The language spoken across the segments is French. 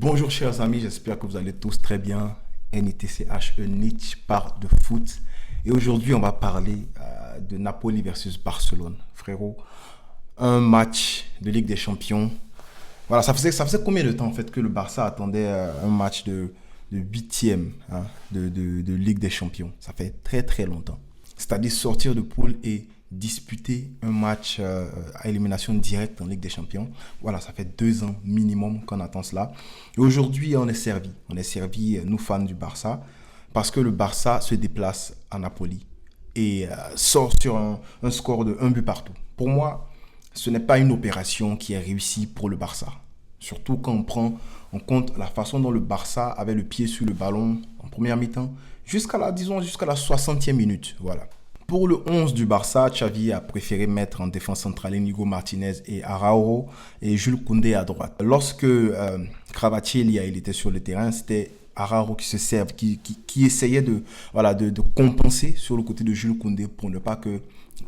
Bonjour chers amis, j'espère que vous allez tous très bien. NITCH, Nietzsche parle de foot. Et aujourd'hui, on va parler de Napoli versus Barcelone. Frérot, un match de Ligue des Champions. Voilà, ça faisait combien de temps en fait que le Barça attendait un match de huitième de Ligue des Champions? Ça fait très très longtemps. C'est-à-dire sortir de poule et disputer un match à élimination directe en Ligue des Champions. Voilà, ça fait 2 ans minimum qu'on attend cela. Et aujourd'hui, on est servi. On est servi, nous fans du Barça, parce que le Barça se déplace à Napoli et sort sur un score de 1 but partout. Pour moi, ce n'est pas une opération qui est réussie pour le Barça. Surtout quand on prend en compte la façon dont le Barça avait le pied sur le ballon en première mi-temps, jusqu'à la 60e minute. Voilà. Pour le 11 du Barça, Xavi a préféré mettre en défense centrale Inigo Martinez et Araujo et Jules Koundé à droite. Lorsque Kvaratskhelia il était sur le terrain, c'était Araujo qui essayait de compenser sur le côté de Jules Koundé pour ne pas que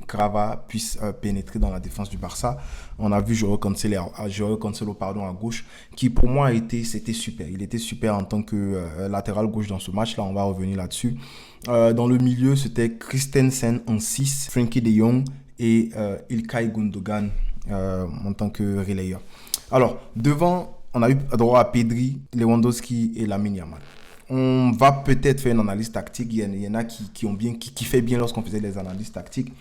Crava puisse pénétrer dans la défense du Barça. On a vu Joao Cancelo à gauche, qui pour moi c'était super. Il était super en tant que latéral gauche dans ce match-là. On va revenir là-dessus. Dans le milieu, c'était Christensen en 6, Frenkie de Jong et Ilkay Gundogan en tant que relayeur. Alors, devant, on a eu droit à Pedri, Lewandowski et Lamine Yamal. On va peut-être faire une analyse tactique. Il y en a qui fait bien lorsqu'on faisait les analyses tactiques.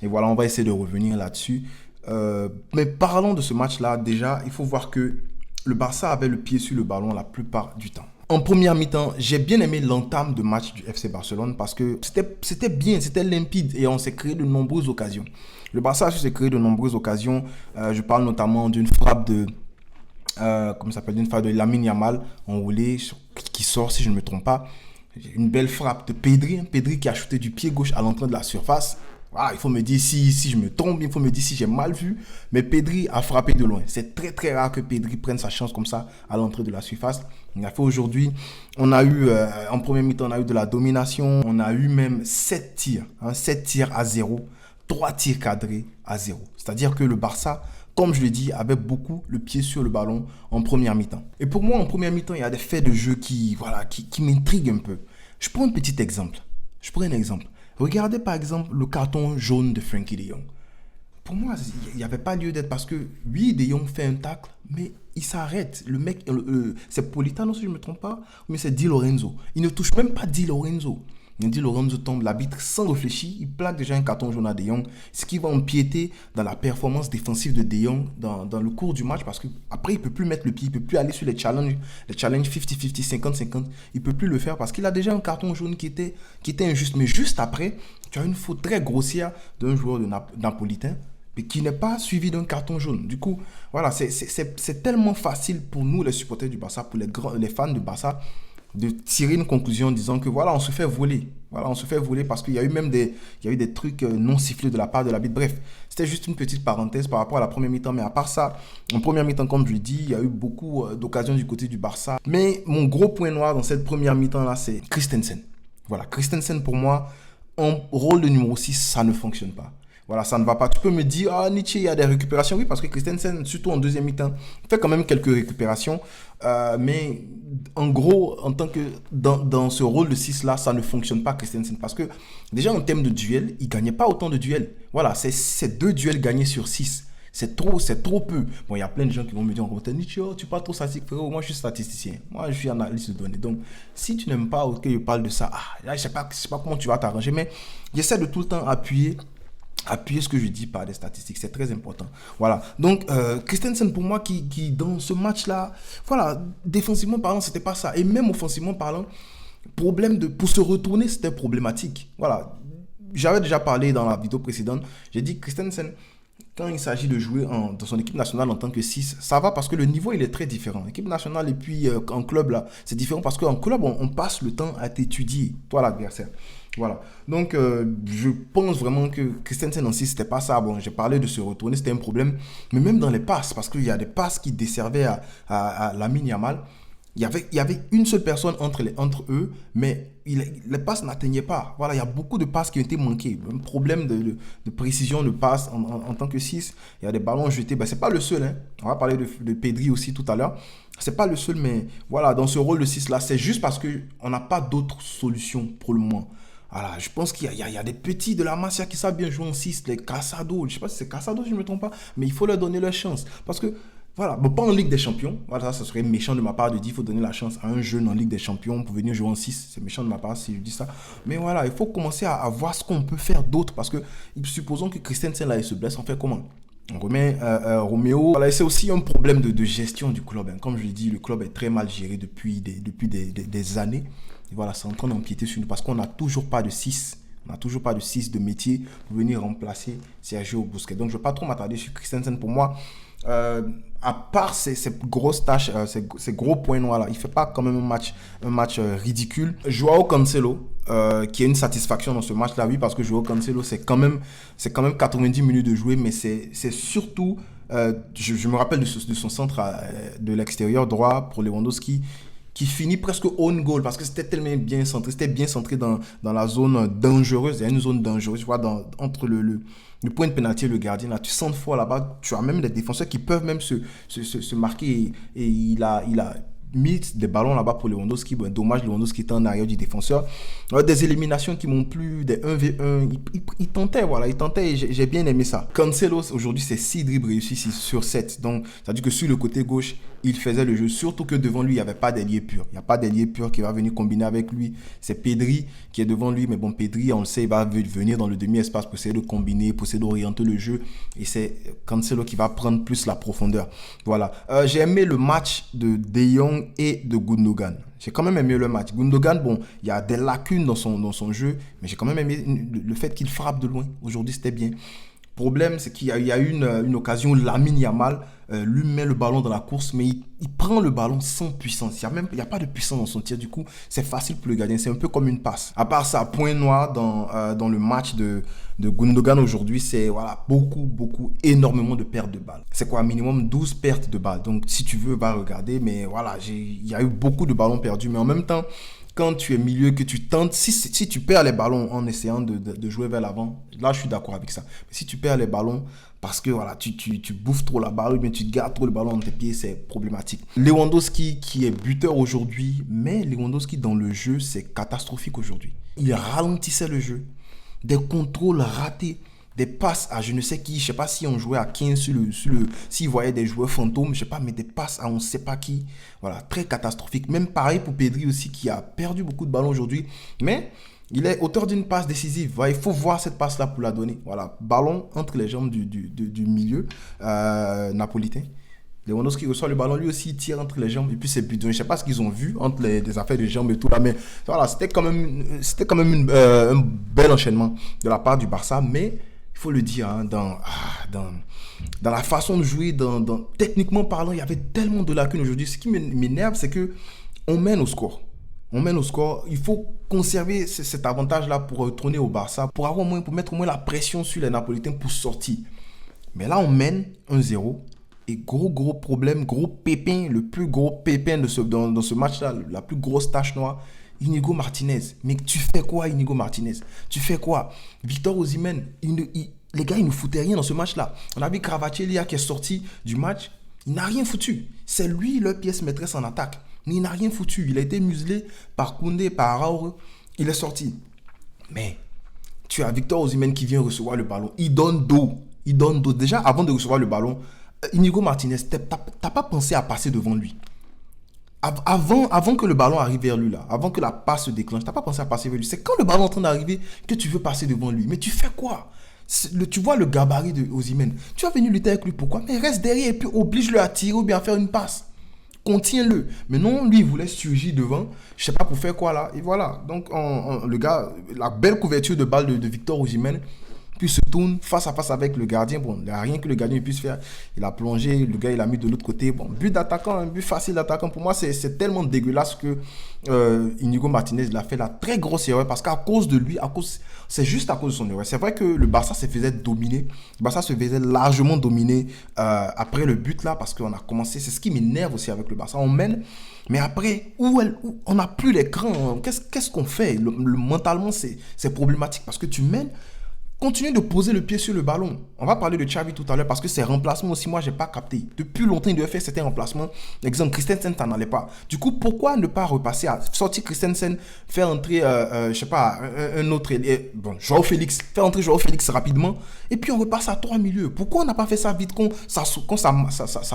Et voilà, on va essayer de revenir là-dessus. Mais parlons de ce match-là. Déjà, il faut voir que le Barça avait le pied sur le ballon la plupart du temps. En première mi-temps, j'ai bien aimé l'entame de match du FC Barcelone parce que c'était bien, c'était limpide et on s'est créé de nombreuses occasions. Le Barça a su se créer de nombreuses occasions. Je parle notamment d'une frappe d'une frappe de Lamine Yamal enroulé qui sort, si je ne me trompe pas. Une belle frappe de Pedri qui a shooté du pied gauche à l'entrée de la surface. Voilà, il faut me dire si je me trompe, il faut me dire si j'ai mal vu. Mais Pedri a frappé de loin. C'est très très rare que Pedri prenne sa chance comme ça à l'entrée de la surface. Il a fait aujourd'hui. On a eu, en première mi-temps, on a eu de la domination. On a eu même 7 tirs. 7 tirs à 0. 3 tirs cadrés à 0. C'est-à-dire que le Barça, comme je l'ai dit, avait beaucoup le pied sur le ballon en première mi-temps. Et pour moi, en première mi-temps, il y a des faits de jeu qui m'intriguent un peu. Je prends un petit exemple. Regardez par exemple le carton jaune de Frenkie de Jong. Pour moi, il n'y avait pas lieu d'être parce que oui, de Jong fait un tacle, mais il s'arrête. Le mec, c'est Politano si je ne me trompe pas, mais c'est Di Lorenzo. Il ne touche même pas Di Lorenzo. Di Lorenzo tombe, l'arbitre sans réfléchir, il plaque déjà un carton jaune à De Jong, ce qui va empiéter dans la performance défensive de De Jong dans le cours du match parce qu'après il ne peut plus mettre le pied, il ne peut plus aller sur les challenges 50-50, 50-50, il ne peut plus le faire parce qu'il a déjà un carton jaune qui était injuste. Mais juste après, tu as une faute très grossière d'un joueur napolitain mais qui n'est pas suivi d'un carton jaune. Du coup, voilà, c'est tellement facile pour nous les supporters du Barça, pour les fans du Barça, de tirer une conclusion en disant que voilà, on se fait voler. Voilà, on se fait voler parce qu'il y a eu même des trucs non sifflés de la part de l'arbitre. Bref, c'était juste une petite parenthèse par rapport à la première mi-temps. Mais à part ça, en première mi-temps, comme je l'ai dit, il y a eu beaucoup d'occasions du côté du Barça. Mais mon gros point noir dans cette première mi-temps-là, c'est Christensen. Voilà, Christensen pour moi, en rôle de numéro 6, ça ne fonctionne pas. Voilà, ça ne va pas. Tu peux me dire, Nietzsche, il y a des récupérations. Oui, parce que Christensen, surtout en deuxième mi-temps, fait quand même quelques récupérations. Mais en gros, en tant que dans ce rôle de 6 là, ça ne fonctionne pas Christensen. Parce que déjà en termes de duel, il ne gagnait pas autant de duels. Voilà, c'est 2 duels gagnés sur 6. C'est trop peu. Bon, il y a plein de gens qui vont me dire en commentaire, Nietzsche, tu parles trop statistique, frérot. Moi, je suis statisticien. Moi, je suis analyste de données. Donc, si tu n'aimes pas que je parle de ça, là, je sais pas comment tu vas t'arranger. Mais j'essaie de tout le temps appuyer ce que je dis par des statistiques, c'est très important. Voilà, donc Christensen pour moi qui dans ce match-là, voilà, défensivement parlant, c'était pas ça. Et même offensivement parlant, pour se retourner, c'était problématique. Voilà, j'avais déjà parlé dans la vidéo précédente, j'ai dit Christensen, quand il s'agit de jouer dans son équipe nationale en tant que 6, ça va parce que le niveau il est très différent. Équipe nationale et puis en club là, c'est différent parce qu'en club on passe le temps à t'étudier, toi l'adversaire. Voilà. Donc, je pense vraiment que Christensen en 6, c'était pas ça. Bon, j'ai parlé de se retourner, c'était un problème. Mais même dans les passes, parce qu'il y a des passes qui desservaient à Lamine Yamal, Il y avait une seule personne entre eux, mais les passes n'atteignaient pas. Voilà, il y a beaucoup de passes qui ont été manquées. Un problème de précision de passe en tant que 6. Il y a des ballons jetés. Ben, ce n'est pas le seul. Hein. On va parler de Pedri aussi tout à l'heure. Ce n'est pas le seul, mais voilà, dans ce rôle de 6 là, c'est juste parce qu'on n'a pas d'autres solutions pour le moment. Voilà, je pense qu'il y a des petits de la Masia qui savent bien jouer en 6, les Casado. Je ne sais pas si c'est Casado, si je ne me trompe pas, mais il faut leur donner leur chance. Parce que voilà, bon, pas en Ligue des Champions. Voilà, ça serait méchant de ma part de dire qu'il faut donner la chance à un jeune en Ligue des Champions pour venir jouer en 6. C'est méchant de ma part si je dis ça. Mais voilà, il faut commencer à voir ce qu'on peut faire d'autre. Parce que supposons que Christensen là, il se blesse, on fait comment? On remet Roméo. Voilà, c'est aussi un problème de gestion du club. Hein. Comme je l'ai dit, le club est très mal géré depuis des années. Et voilà, c'est en train d'empiéter sur nous parce qu'on n'a toujours pas de 6. On n'a toujours pas de 6 de métier pour venir remplacer Sergio Busquets. Donc, je ne vais pas trop m'attarder sur Christensen. Pour moi, à part ces grosses tâches, ces gros points noirs là, il fait pas quand même un match ridicule. Joao Cancelo, qui est une satisfaction dans ce match là, oui, parce que Joao Cancelo c'est quand même 90 minutes de jouer, mais c'est surtout, je me rappelle de son centre de l'extérieur droit pour Lewandowski, qui finit presque own goal parce que c'était tellement bien centré dans la zone dangereuse. Il y a une zone dangereuse, tu vois, entre le point de pénalty et le gardien. Là, tu sens fort là-bas. Tu as même des défenseurs qui peuvent même se marquer. Et il a mis des ballons là-bas pour Lewandowski. Bon, dommage, Lewandowski était en arrière du défenseur. Des éliminations qui m'ont plu, des 1v1. Il tentait, voilà, il tentait et j'ai bien aimé ça. Cancelo, aujourd'hui, c'est 6 dribbles réussis sur 7. Donc, ça veut dire que sur le côté gauche, il faisait le jeu. Surtout que devant lui, il n'y avait pas d'ailier pur. Il n'y a pas d'ailier pur qui va venir combiner avec lui. C'est Pedri qui est devant lui. Mais bon, Pedri, on le sait, il va venir dans le demi-espace pour essayer de combiner, pour essayer d'orienter le jeu. Et c'est Cancelo qui va prendre plus la profondeur. Voilà. J'ai aimé le match de Jong et de Gundogan. J'ai quand même aimé le match. Gundogan, bon, il y a des lacunes dans son jeu, mais j'ai quand même aimé le fait qu'il frappe de loin. Aujourd'hui, c'était bien. Le problème, c'est qu'il y a eu une occasion où Lamine Yamal lui met le ballon dans la course, mais il prend le ballon sans puissance. Il n'y a pas de puissance dans son tir. Du coup, c'est facile pour le gardien. C'est un peu comme une passe. À part ça, point noir dans le match de Gundogan aujourd'hui, c'est voilà, énormément de pertes de balles. C'est quoi, minimum 12 pertes de balles. Donc, si tu veux, va regarder. Mais voilà, il y a eu beaucoup de ballons perdus. Mais en même temps, quand tu es milieu, que tu tentes, si tu perds les ballons en essayant de jouer vers l'avant, là je suis d'accord avec ça. Mais si tu perds les ballons parce que voilà, tu bouffes trop la balle ou bien tu gardes trop le ballon dans tes pieds, c'est problématique. Lewandowski qui est buteur aujourd'hui, mais Lewandowski dans le jeu, c'est catastrophique aujourd'hui. Il ralentissait le jeu, des contrôles ratés, des passes à je ne sais qui, je ne sais pas si on jouait à 15 s'il voyait des joueurs fantômes, je ne sais pas, mais des passes à on ne sait pas qui. Voilà, très catastrophique. Même pareil pour Pedri aussi qui a perdu beaucoup de ballons aujourd'hui, mais il est auteur d'une passe décisive. Voilà, il faut voir cette passe-là pour la donner. Voilà, ballon entre les jambes du milieu napolitain. Lewandowski reçoit le ballon, lui aussi il tire entre les jambes et puis c'est but. Je ne sais pas ce qu'ils ont vu entre les affaires de jambes et tout là, mais voilà, c'était quand même un bel enchaînement de la part du Barça, mais il faut le dire, hein, dans la façon de jouer, techniquement parlant, il y avait tellement de lacunes aujourd'hui. Ce qui m'énerve, c'est que on mène au score. Il faut conserver cet avantage-là pour retourner au Barça, pour mettre au moins la pression sur les Napolitains pour sortir. Mais là, on mène 1-0. Et gros problème, gros pépin, le plus gros pépin dans ce match-là, la plus grosse tache noire, Inigo Martinez. Mais tu fais quoi, Inigo Martinez? Tu fais quoi? Victor Osimhen, les gars, ils ne foutaient rien dans ce match-là. On a vu Kvaratskhelia qui est sorti du match. Il n'a rien foutu. C'est lui leur pièce maîtresse en attaque. Mais il n'a rien foutu. Il a été muselé par Koundé, par Araújo. Il est sorti. Mais tu as Victor Osimhen qui vient recevoir le ballon. Il donne dos. Déjà, avant de recevoir le ballon, Inigo Martinez, t'as pas pensé à passer devant lui. Avant que le ballon arrive vers lui, là, avant que la passe se déclenche, t'as pas pensé à passer vers lui. C'est quand le ballon est en train d'arriver que tu veux passer devant lui. Mais tu fais quoi? Tu vois le gabarit de Osimhen. Tu as venu lutter avec lui, pourquoi? Mais reste derrière et puis oblige-le à tirer ou bien à faire une passe. Contiens-le. Mais non, lui, il voulait surgir devant. Je sais pas pour faire quoi là. Et voilà. Donc, le gars, la belle couverture de balle de Victor Osimhen puis se tourne face à face avec le gardien. Bon, il n'y a rien que le gardien puisse faire. Il a plongé, le gars, il a mis de l'autre côté. Bon, but d'attaquant, un but facile d'attaquant. Pour moi, c'est tellement dégueulasse que Inigo Martinez, il a fait la très grosse erreur parce qu'à cause de lui, c'est juste à cause de son erreur. C'est vrai que le Barça se faisait dominer. Le Barça se faisait largement dominer après le but là parce qu'on a commencé. C'est ce qui m'énerve aussi avec le Barça. On mène, mais après, on n'a plus l'écran. Qu'est-ce qu'on fait? Mentalement, c'est problématique parce que tu mènes. Continue de poser le pied sur le ballon. On va parler de Xavi tout à l'heure parce que ses remplacements aussi, moi, j'ai pas capté. Depuis longtemps, il devait faire certains remplacements. Exemple, Christensen, ça n'allait pas. Du coup, pourquoi ne pas repasser à sortir Christensen, faire entrer, je sais pas, un autre, bon, Joao Félix, faire entrer Joao Félix rapidement, et puis on repasse à 3 milieux. Pourquoi on n'a pas fait ça vite quand ça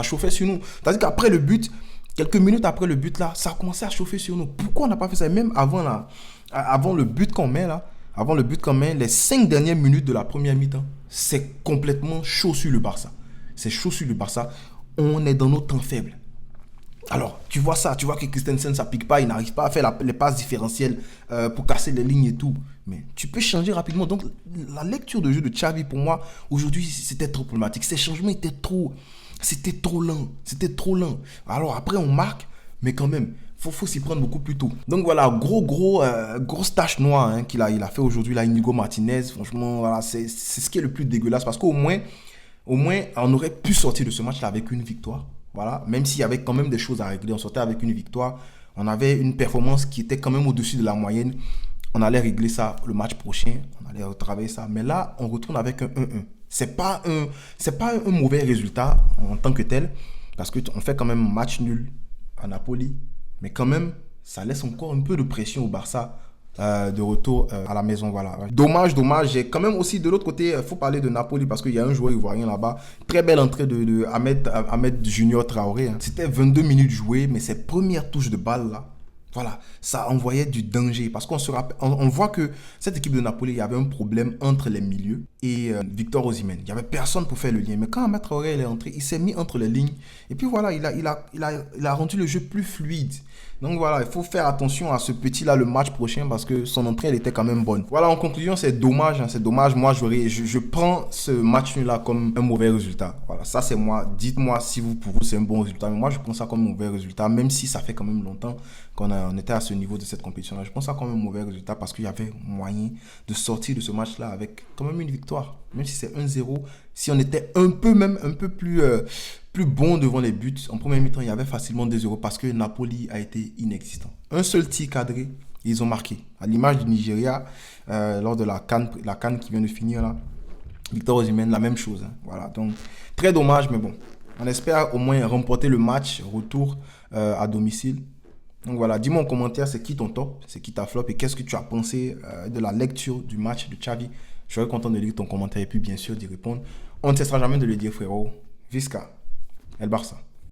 chauffait sur nous? C'est-à-dire qu'après le but, quelques minutes après le but là, ça a commencé à chauffer sur nous. Pourquoi on n'a pas fait ça? Et même avant le but qu'on met là, avant le but qu'on met, les 5 dernières minutes de la première mi-temps, c'est complètement chaud sur le Barça. C'est chaud sur le Barça. On est dans nos temps faibles. Alors, tu vois ça, tu vois que Christensen, ça pique pas, il n'arrive pas à faire les passes différentielles pour casser les lignes et tout. Mais tu peux changer rapidement. Donc, la lecture de jeu de Xavi, pour moi, aujourd'hui, c'était trop problématique. Ces changements c'était trop lent. C'était trop lent. Alors, après, on marque, mais quand même, faut s'y prendre beaucoup plus tôt. Donc voilà, grosse tache noire qu'il a fait aujourd'hui, là, Inigo Martinez. Franchement, voilà, c'est ce qui est le plus dégueulasse parce qu'au moins, on aurait pu sortir de ce match-là avec une victoire. Voilà, même s'il y avait quand même des choses à régler, on sortait avec une victoire. On avait une performance qui était quand même au-dessus de la moyenne. On allait régler ça le match prochain. On allait retravailler ça. Mais là, on retourne avec un 1-1. C'est pas un mauvais résultat en tant que tel parce qu'on fait quand même un match nul à Napoli. Mais quand même, ça laisse encore un peu de pression au Barça de retour à la maison. Voilà. Dommage. J'ai quand même aussi de l'autre côté, il faut parler de Napoli parce qu'il y a un joueur ivoirien là-bas. Très belle entrée de Ahmed Junior Traoré. C'était 22 minutes jouées, mais ses premières touches de balle là, voilà, ça envoyait du danger parce on voit que cette équipe de Napoli, il y avait un problème entre les milieux et Victor Osimhen. Il n'y avait personne pour faire le lien. Mais quand Ahmed Traoré est entré, il s'est mis entre les lignes et puis voilà, il a rendu le jeu plus fluide. Donc voilà, il faut faire attention à ce petit-là le match prochain parce que son entrée, elle était quand même bonne. Voilà, en conclusion, c'est dommage. C'est dommage. Moi, je prends ce match-là comme un mauvais résultat. Voilà, ça c'est moi. Dites-moi si pour vous, c'est un bon résultat. Mais moi, je prends ça comme un mauvais résultat, même si ça fait quand même longtemps qu'on était à ce niveau de cette compétition-là. Je prends ça comme un mauvais résultat parce qu'il y avait moyen de sortir de ce match-là avec quand même une victoire. Même si c'est 1-0, si on était un peu plus bon devant les buts, en première mi-temps, il y avait facilement 2-0 parce que Napoli a été inexistant. Un seul tir cadré, ils ont marqué. À l'image du Nigeria, lors de la CAN qui vient de finir là, Victor Osimhen, la même chose. Voilà, donc très dommage, mais bon. On espère au moins remporter le match, retour à domicile. Donc voilà, dis-moi en commentaire, c'est qui ton top, c'est qui ta flop et qu'est-ce que tu as pensé de la lecture du match de Xavi. Je serais content de lire ton commentaire et puis bien sûr d'y répondre. On ne cessera jamais de le dire, frérot. Visca, El Barça.